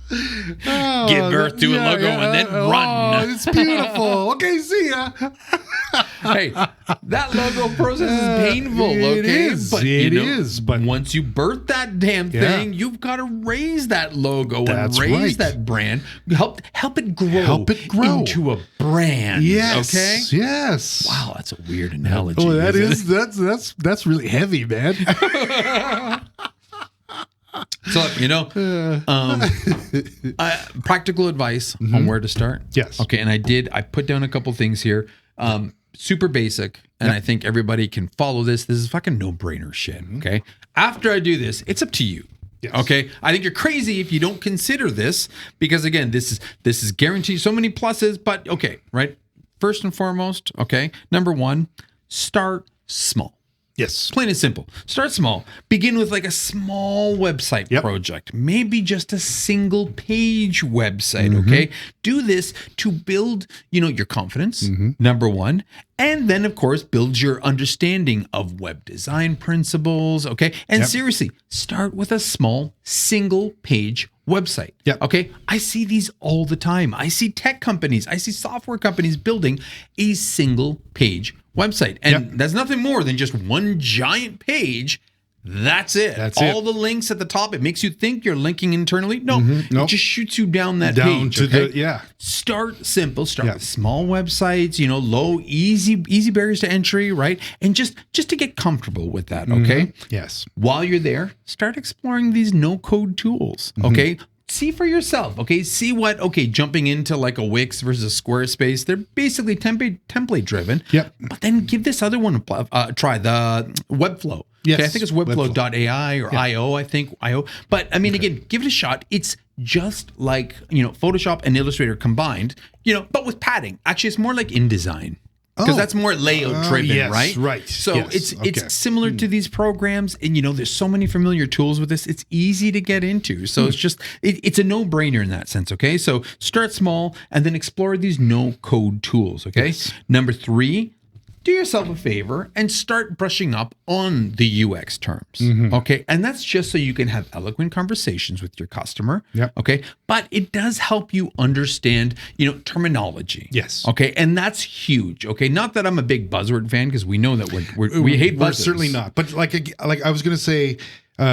Give birth to a logo and then run. Oh, it's beautiful. Okay, see ya. Hey, that logo process is painful. Okay, it is. But it is. But once you birth that damn thing, you've got to raise that logo and raise that brand. Help it grow. Into a brand. Yes. Okay. Yes. Wow, that's a weird analogy. Oh, that's really heavy, man. So, you know, practical advice on where to start. Yes. Okay. And I put down a couple things here. Super basic. And I think everybody can follow this. This is fucking no-brainer shit. Okay. After I do this, it's up to you. Yes. Okay. I think you're crazy if you don't consider this, because again, this is guaranteed so many pluses, but okay. Right. First and foremost. Okay. Number one, start small. Yes. Plain and simple. Start small. Begin with like a small website project. Maybe just a single page website, okay? Do this to build, you know, your confidence, number one. And then, of course, build your understanding of web design principles, okay? And seriously, start with a small single page website. Okay. I see these all the time. I see tech companies, I see software companies building a single page website. And that's nothing more than just one giant page. That's it. All the links at the top. It makes you think you're linking internally. No, it just shoots you down that page. Start simple. Start with small websites, you know, low, easy barriers to entry, right? And just to get comfortable with that, okay? Yes. While you're there, start exploring these no-code tools, okay? See for yourself, okay? See what, jumping into like a Wix versus Squarespace, they're basically template driven. But then give this other one a try, the Webflow. Yes. Okay, I think it's webflow.ai or IO, I think IO. But I mean, again, give it a shot. It's just like, you know, Photoshop and Illustrator combined, you know, but with padding. Actually, it's more like InDesign. Because that's more layout driven, right? So it's similar to these programs, and you know, there's so many familiar tools with this. It's easy to get into. So it's just it's a no-brainer in that sense. Okay, so start small and then explore these no-code tools. Okay, number 3. do yourself a favor and start brushing up on the UX terms. Okay. And that's just so you can have eloquent conversations with your customer. Yep. Okay. But it does help you understand, terminology. Yes. Okay. And that's huge. Okay. Not that I'm a big buzzword fan, because we know that we hate buzzwords. Certainly not. But like I was going to say,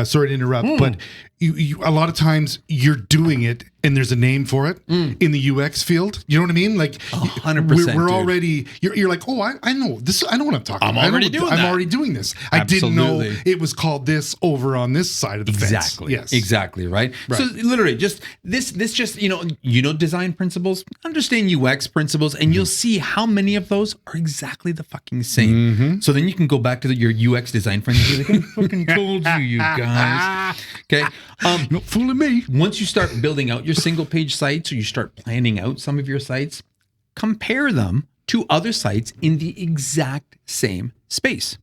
sorry to interrupt, but you a lot of times you're doing it and there's a name for it in the UX field. You know what I mean? Like 100%. We're already, you're like, oh, I know this. I know what I'm talking about. I'm already doing this. Absolutely. I didn't know it was called this over on this side of the fence. Exactly. Yes. Exactly. Right. So literally just this just, design principles, understand UX principles, and you'll see how many of those are exactly the fucking same. So then you can go back to your UX design friends and be like, I fucking told you guys. Okay. You're not fooling me. Once you start building out your single page sites, or you start planning out some of your sites, compare them to other sites in the exact same space.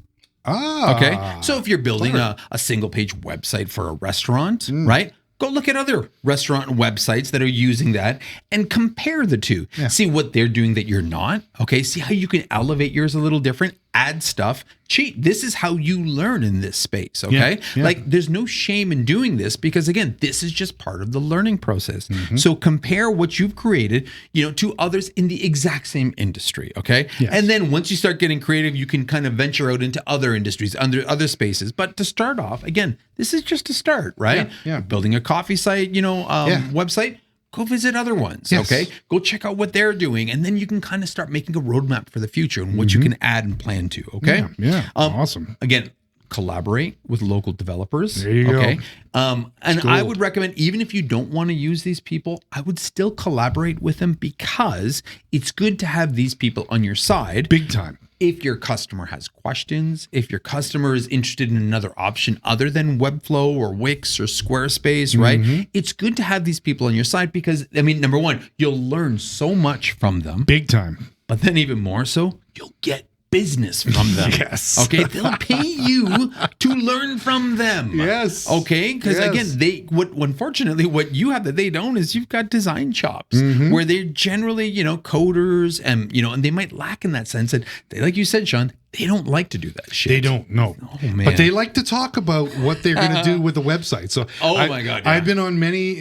Okay. So if you're building a single page website for a restaurant, right? Go look at other restaurant websites that are using that and compare the two. Yeah. See what they're doing that you're not. Okay. See how you can elevate yours a little different, add stuff, cheat. This is how you learn in this space. Okay. Yeah. Like there's no shame in doing this, because again, this is just part of the learning process. So compare what you've created, to others in the exact same industry. Okay. Yes. And then once you start getting creative, you can kind of venture out into other industries, under other spaces. But to start off, again, this is just a start, right? Yeah. Building a coffee site, website. Go visit other ones. Yes. Okay. Go check out what they're doing. And then you can kind of start making a roadmap for the future and what you can add and plan to. Okay. Yeah. Awesome. Again, collaborate with local developers. There you go. And I would recommend, even if you don't want to use these people, I would still collaborate with them, because it's good to have these people on your side. Big time. If your customer has questions, if your customer is interested in another option other than Webflow or Wix or Squarespace, right? It's good to have these people on your side, because, number one, you'll learn so much from them. Big time. But then even more so, you'll get business from them. Yes. Okay. They'll pay you to learn from them. Yes. Okay. Because again, unfortunately, what you have that they don't is you've got design chops, where they're generally, coders, and, and they might lack in that sense. And they, like you said, Sean, they don't like to do that shit. They don't know. Oh, man. But they like to talk about what they're going to do with the website. So my God. Yeah. I've been on many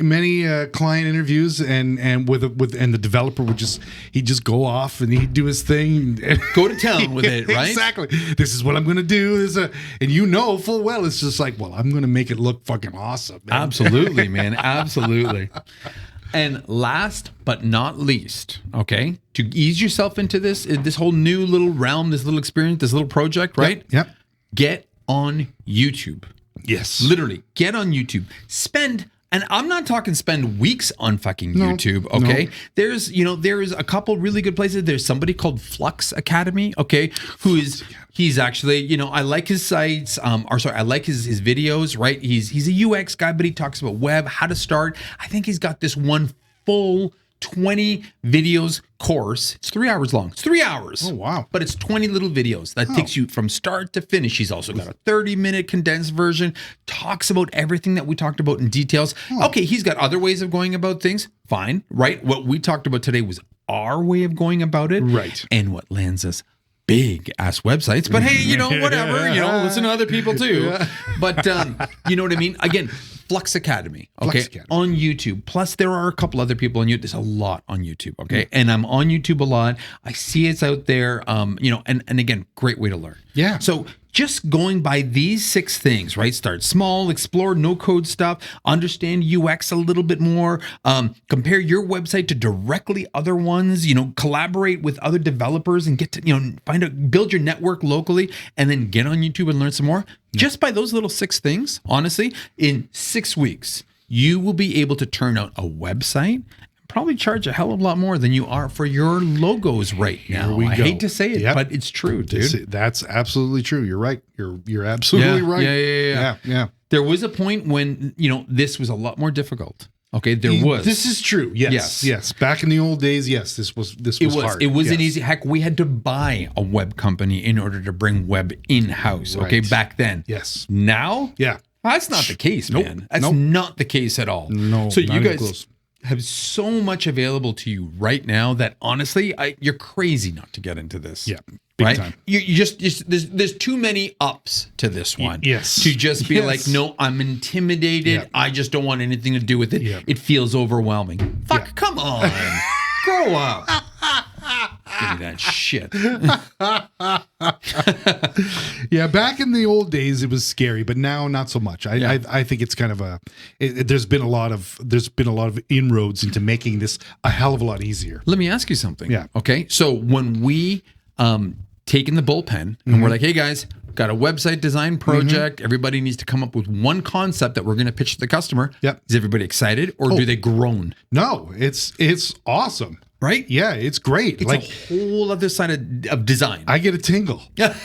client interviews, and the developer would just go off and he'd do his thing. Go to town with it, right? Exactly. This is what I'm going to do. And full well, it's just like, well, I'm going to make it look fucking awesome. Man. Absolutely, man. Absolutely. And last but not least, okay, to ease yourself into this whole new little realm, this little experience, this little project, right? Yep. Get on YouTube. Yes. Literally, get on YouTube. And I'm not talking spend weeks on fucking YouTube, okay? No. There's a couple really good places. There's somebody called Flux Academy, okay? He's actually, I like his sites, I like his videos, right? He's a UX guy, but he talks about web, how to start. I think he's got this one full 20 videos course. It's 3 hours long. It's 3 hours. Oh, wow. But it's 20 little videos that takes you from start to finish. He's also got a 30-minute condensed version, talks about everything that we talked about in details. Okay, he's got other ways of going about things. Fine, right? What we talked about today was our way of going about it. Right. And what lands us big ass websites, but hey, whatever, listen to other people too. Yeah. But you know what I mean? Again, Flux Academy, okay, on YouTube. Plus, there are a couple other people on YouTube. There's a lot on YouTube, okay, and I'm on YouTube a lot. I see it's out there, and again, great way to learn. Yeah. So just going by these 6 things, right? Start small, explore no code stuff, understand UX a little bit more, compare your website to directly other ones, collaborate with other developers and get to, build your network locally, and then get on YouTube and learn some more. Yeah. Just by those little 6 things, honestly, in 6 weeks, you will be able to turn out a website, probably charge a hell of a lot more than you are for your logos right now. I hate to say it, but it's true, dude. That's absolutely true. You're right. You're absolutely right. Yeah. There was a point when, this was a lot more difficult. Okay, there was. This is true. Yes. Back in the old days, yes, this was hard. It wasn't easy. Heck, we had to buy a web company in order to bring web in-house. Right. Okay, back then. Yes. Now? Yeah. That's not the case, man. That's not the case at all. No. So you guys have so much available to you right now that honestly, you're crazy not to get into this. Yeah. right? time. You just there's too many ups to this one. Yes. To just be like, no, I'm intimidated. I just don't want anything to do with it. It feels overwhelming. Fuck, come on. Grow up. Give me that shit. Yeah, back in the old days, it was scary, but now not so much. I think it's kind of there's been a lot of inroads into making this a hell of a lot easier. Let me ask you something. Yeah. Okay. So when we take in the bullpen and we're like, hey guys, got a website design project. Everybody needs to come up with one concept that we're going to pitch to the customer. Yep. Is everybody excited or do they groan? No, it's awesome. Right? Yeah, it's great. It's like a whole other side of design. I get a tingle. Yeah,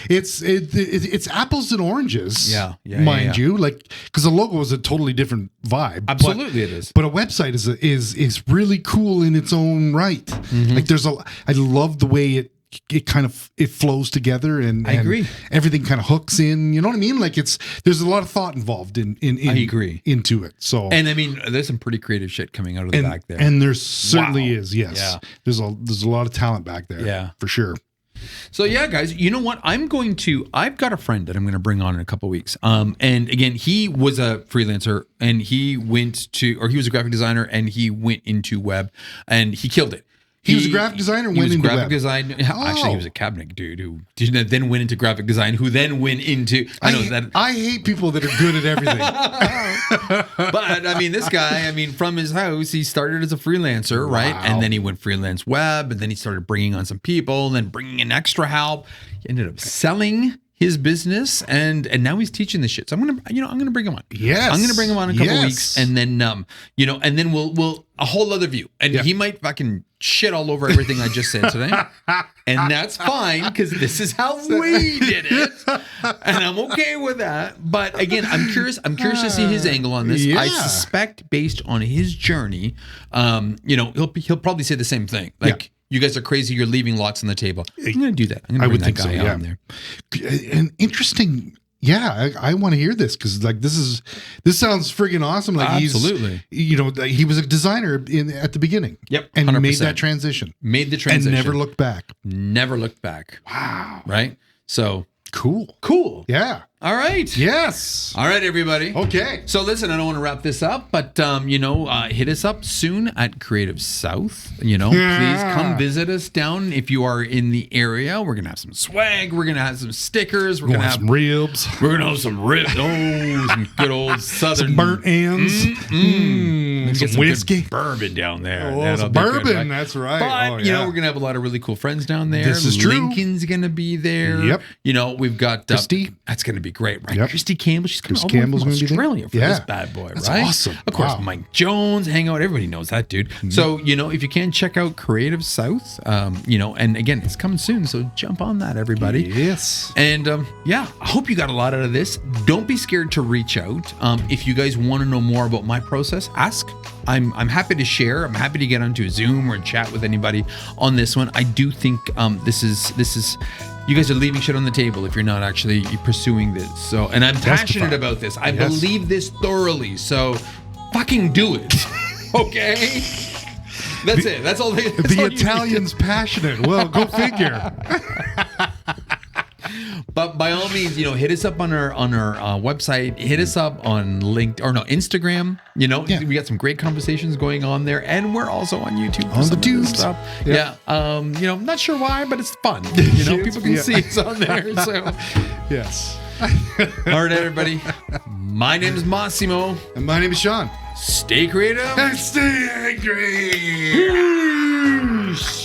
it's apples and oranges. Mind you, like because the logo is a totally different vibe. Absolutely, it is. But a website is really cool in its own right. Like I love the way it kind of flows together and I agree. Everything kind of hooks in, you know what I mean? Like there's a lot of thought involved in I agree into it. So and I mean there's some pretty creative shit coming out of the back there. And there certainly is, yes. Yeah. There's a lot of talent back there. Yeah. For sure. So yeah, guys, you know what? I've got a friend that I'm going to bring on in a couple of weeks. And again, he was a freelancer and he was a graphic designer and he went into web and he killed it. He was a graphic designer and went into graphic web. design. Actually, he was a cabinet dude who then went into graphic design, who then went into... I hate people that are good at everything. But, I mean, this guy, from his house, he started as a freelancer, right? And then he went freelance web, and then he started bringing on some people, and then bringing in extra help. He ended up selling his business, and now he's teaching this shit. So I'm gonna bring him on. Yes, I'm gonna bring him on in a couple weeks, and then and then we'll a whole other view, and he might fucking shit all over everything I just said today, and that's fine because this is how we did it, and I'm okay with that. But again, I'm curious to see his angle on this. I suspect based on his journey, he'll probably say the same thing, like. You guys are crazy. You're leaving lots on the table. I'm going to do that. I'm going to bring that guy on there. And interesting. Yeah, I want to hear this because like this sounds friggin' awesome. Like absolutely. He was a designer at the beginning. Yep, and 100%. made the transition, and never looked back. Never looked back. Wow. Right. So cool. Yeah. All right. Yes. All right, everybody. Okay. So listen, I don't want to wrap this up, but hit us up soon at Creative South. Please come visit us down if you are in the area. We're gonna have some swag. We're gonna have some stickers. We're gonna have some ribs. We're gonna have some ribs. Oh, some good old southern some burnt ends. Some whiskey, bourbon down there. Oh, some bourbon. Good, right? That's right. But we're gonna have a lot of really cool friends down there. This is true. Lincoln's gonna be there. Yep. We've got Christy. That's gonna be great, right? Yep. Christy Campbell. She's coming all from Australia for this bad boy, that's right? Awesome. Of course, Mike Jones, hang out. Everybody knows that dude. Mm-hmm. So if you can check out Creative South, and again, it's coming soon. So jump on that, everybody. Yes. And I hope you got a lot out of this. Don't be scared to reach out. If you guys want to know more about my process, ask. I'm happy to share. I'm happy to get onto a Zoom or chat with anybody on this one. I do think this is you guys are leaving shit on the table if you're not actually pursuing this. So, and I'm passionate about this. I believe this thoroughly. So, fucking do it. Okay. That's it. That's all. The Italian's passionate. Well, go figure. But by all means, hit us up on our website. Hit us up on Instagram. We got some great conversations going on there, and we're also on YouTube on the tubes stuff. Yeah. Not sure why, but it's fun. People can see us on there. So yes. All right, everybody. My name is Massimo, and my name is Sean. Stay creative and stay angry. Peace.